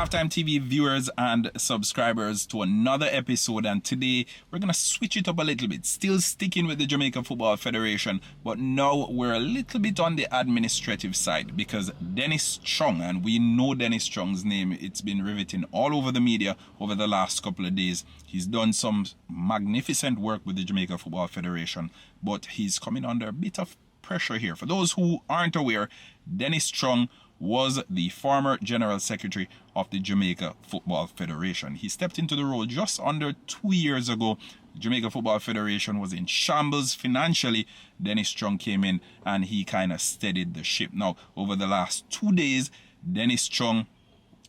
Halftime TV viewers and subscribers to another episode, and today we're going to switch it up a little bit, still sticking with the Jamaica Football Federation, but now we're a little bit on the administrative side because Dennis Chung, and we know Dennis Chung's name, it's been riveting all over the media over the last couple of days. He's done some magnificent work with the Jamaica Football Federation, but he's coming under a bit of pressure here. For those who aren't aware, Dennis Chung was the former General Secretary of the Jamaica Football Federation. He stepped into the role just under 2 years ago. The Jamaica Football Federation was in shambles financially. Dennis Chung came in and he kind of steadied the ship. Now, over the last 2 days, Dennis Chung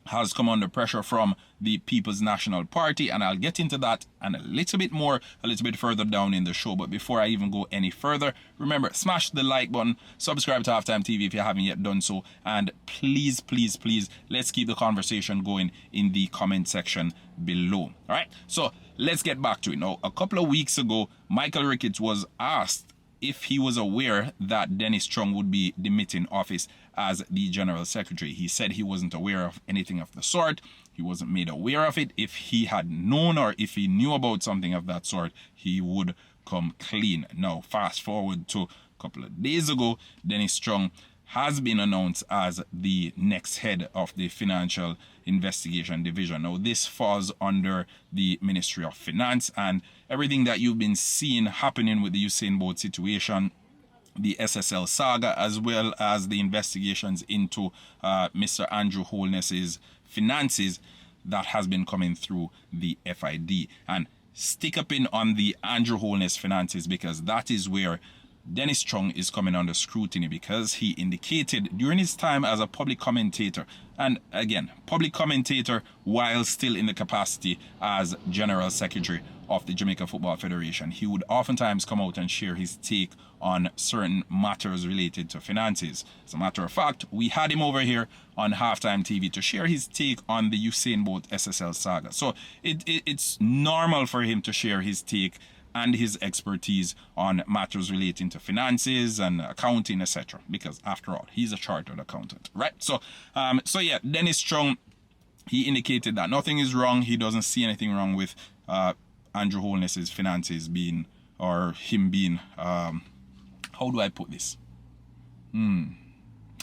has come under pressure from the People's National Party, and I'll get into that and a little bit further down in the show. But before I even go any further, remember, smash the like button, subscribe to Halftime TV if you haven't yet done so, and please, let's keep the conversation going in the comment section below. All right, so let's get back to it. Now, a couple of weeks ago, Michael Ricketts was asked if he was aware that Dennis Chung would be demitting office as the General Secretary. He said he wasn't aware of anything of the sort. He wasn't made aware of it. If he had known or if he knew about something of that sort, he would come clean. Now, fast forward to a couple of days ago, Dennis Chung has been announced as the next head of the Financial Investigation Division. Now, this falls under the Ministry of Finance, and everything that you've been seeing happening with the Usain Bolt situation, the SSL saga, as well as the investigations into Mr. Andrew Holness's finances, that has been coming through the FID. And stick up in on the Andrew Holness finances, because that is where Dennis Chung is coming under scrutiny, because he indicated during his time as a public commentator, and again, public commentator while still in the capacity as General Secretary of the Jamaica Football Federation, he would oftentimes come out and share his take on certain matters related to finances. As a matter of fact, we had him over here on Halftime TV to share his take on the Usain Bolt SSL saga. So it's normal for him to share his take and his expertise on matters relating to finances and accounting, etc. Because after all, he's a chartered accountant, right? So yeah, Dennis Chung, he indicated that nothing is wrong. He doesn't see anything wrong with Andrew Holness's finances being, or him being, how do I put this?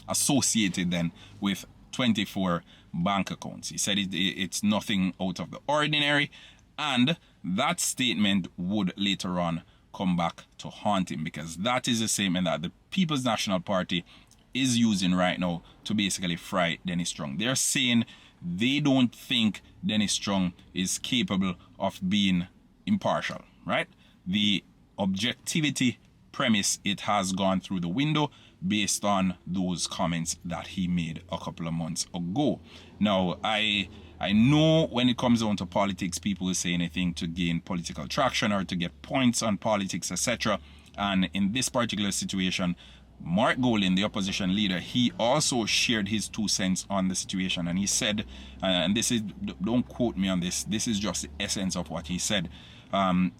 Associated then with 24 bank accounts. He said it's nothing out of the ordinary, and that statement would later on come back to haunt him, because that is the statement that the People's National Party is using right now to basically fry Dennis Chung. They're saying they don't think Dennis Chung is capable of being impartial, right? The objectivity premise, it has gone through the window based on those comments that he made a couple of months ago. Now, I know when it comes down to politics, people will say anything to gain political traction or to get points on politics, etc. And in this particular situation, Mark Golin, the opposition leader, he also shared his 2 cents on the situation, and he said, and this is, don't quote me on this, this is just the essence of what he said.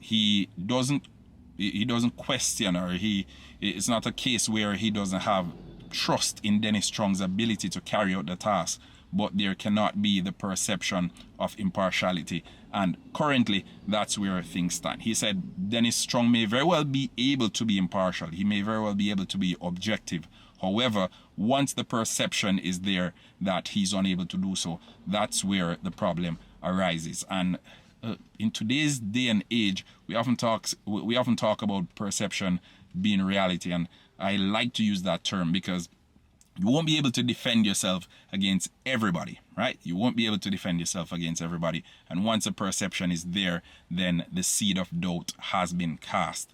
He doesn't question, or it's not a case where he doesn't have trust in Dennis Chung's ability to carry out the task, but there cannot be the perception of impartiality, and currently that's where things stand. He said Dennis Chung may very well be able to be impartial, he may very well be able to be objective. However, once the perception is there that he's unable to do so, that's where the problem arises. And in today's day and age, we often talk about perception being reality, and I like to use that term because you won't be able to defend yourself against everybody, right? You won't be able to defend yourself against everybody. And once a perception is there, then the seed of doubt has been cast.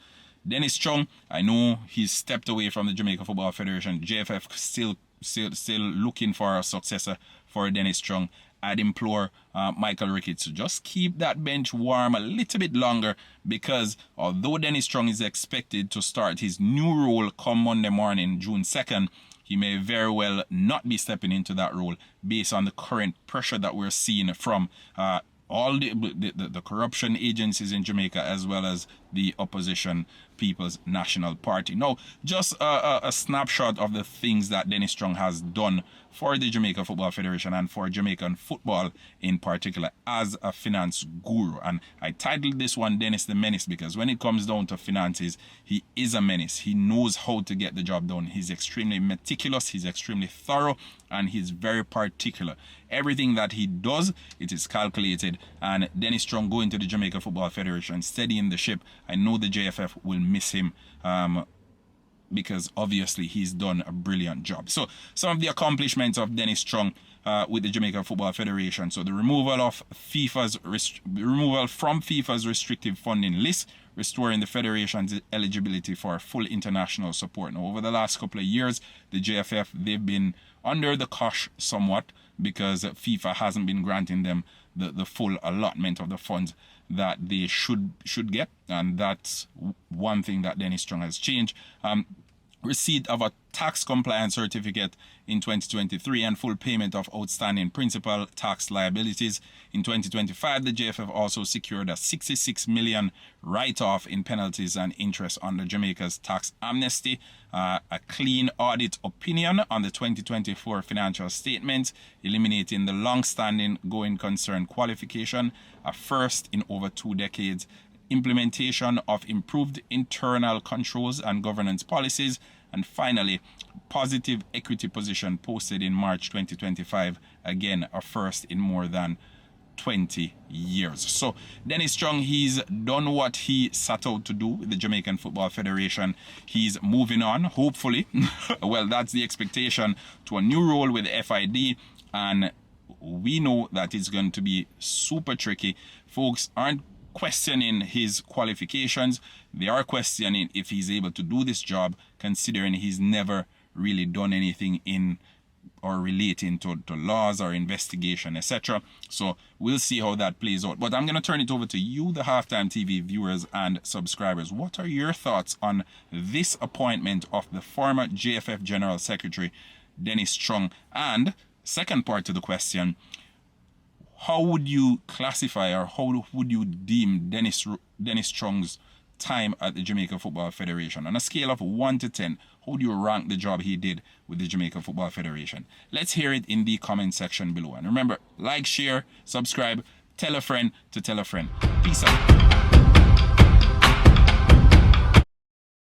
Dennis Chung, I know he's stepped away from the Jamaica Football Federation. JFF still looking for a successor for Dennis Chung. I'd implore Michael Ricketts to just keep that bench warm a little bit longer, because although Dennis Chung is expected to start his new role come Monday morning, June 2nd, he may very well not be stepping into that role based on the current pressure that we're seeing from all the corruption agencies in Jamaica, as well as the opposition People's National Party. Now, just a snapshot of the things that Dennis Chung has done for the Jamaica Football Federation and for Jamaican football in particular as a finance guru. And I titled this one Dennis the Menace because when it comes down to finances, he is a menace. He knows how to get the job done. He's extremely meticulous, he's extremely thorough, and he's very particular. Everything that he does, it is calculated. And Dennis Chung going to the Jamaica Football Federation, steadying the ship. I know the JFF will miss him because obviously he's done a brilliant job. So some of the accomplishments of Dennis Chung with the Jamaica Football Federation. So the removal from FIFA's restrictive funding list, restoring the federation's eligibility for full international support. Now, over the last couple of years, the JFF, they've been under the cosh somewhat because FIFA hasn't been granting them the full allotment of the funds that they should get, and that's one thing that Dennis Chung has changed. Receipt of a tax compliance certificate in 2023 and full payment of outstanding principal tax liabilities. In 2025, the JFF also secured a 66 million write-off in penalties and interest under Jamaica's tax amnesty, a clean audit opinion on the 2024 financial statement, eliminating the long-standing going concern qualification, a first in over 2 decades, implementation of improved internal controls and governance policies, and finally, positive equity position posted in March 2025, again a first in more than 20 years. So Dennis Chung, he's done what he set out to do with the Jamaican Football Federation. He's moving on, hopefully, well, that's the expectation, to a new role with the FID, and we know that it's going to be super tricky. Folks aren't questioning his qualifications. They are questioning if he's able to do this job, considering he's never really done anything in or relating to laws or investigation, etc. So we'll see how that plays out. But I'm going to turn it over to you, the Halftime TV viewers and subscribers. What are your thoughts on this appointment of the former JFF General Secretary, Dennis Chung? And second part to the question, how would you classify or how would you deem Dennis Chung's time at the Jamaica Football Federation? On a scale of 1 to 10, how do you rank the job he did with the Jamaica Football Federation? Let's hear it in the comment section below. And remember, like, share, subscribe, tell a friend to tell a friend. Peace out.